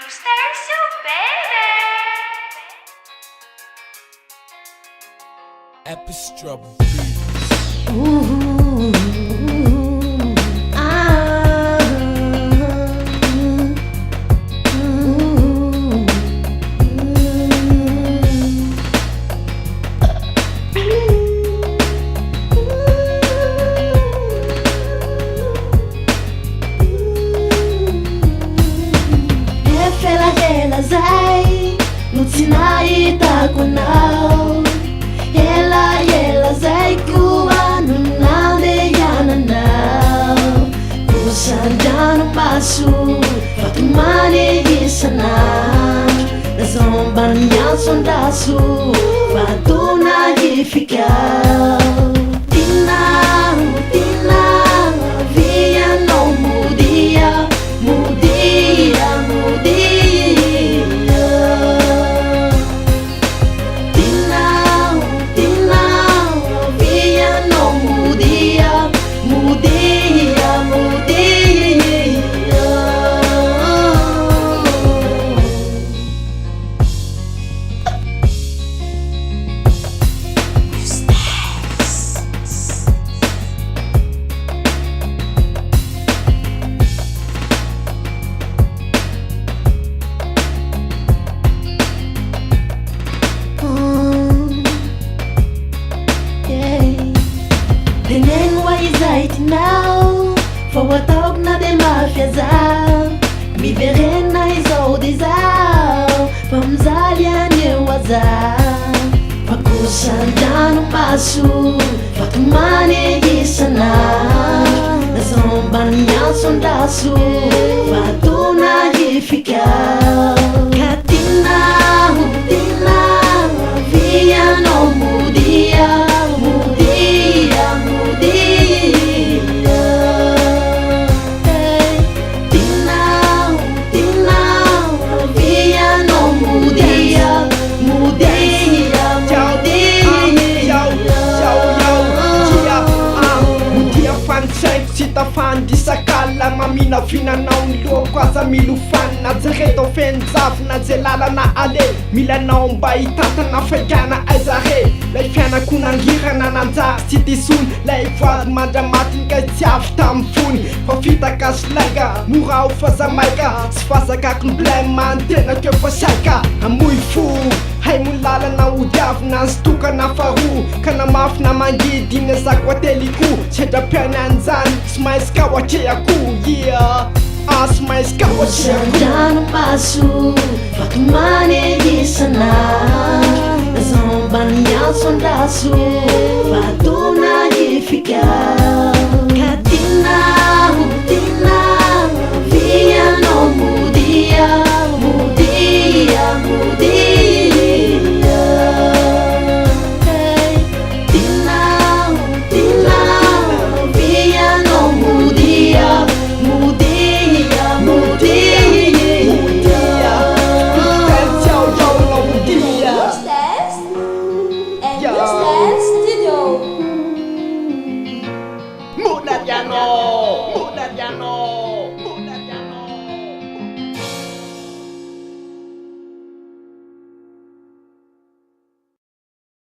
stay so baby. Epistra Ooh, ah, hela zay no tsy nahitako anao. Ela zay koa no nandehananao. Kosan-dranomaso fatomany isan'andro. Nazombany ansondraso fatona ifikao. Tinao vianao modia, modia, modia. Tinao vianao modia, modia, modia. Teneno izay tinao fa ho ataoko na de mafy azaho. Miverena izao de zaho fa mizaly any eo azaho. Fa kosan-dranomaso fatomany isan'andro. Nazombany ansondraso fatona ifikao. Ka tinao vianao modia, modia, modia. Hey, tinao vianao modia, modia, Modia fansaiko tsy tafandrisakala mamina finanao ny lohako aza milofanina jereto fenjavina je lalana ale milanao mba hitatana faikana aizare lay fianako nangirana nanjary tsy tisony lay vady mandramatiny ka tsy avy tamy fony fa fitakasolanga mora ho fazamaika tsy fazakako ny blème antenako efa saika amoy fo hay mo lalana hodiavina ny sitokana faroa ka namafina mangidy iny azako ateliko sedrapiany anjany sy mainsy ka oatreako sy mainsy ka oatreako. Kosan-dranomaso fatomany isan'andro. Nazombany ansondraso fatona ifikao.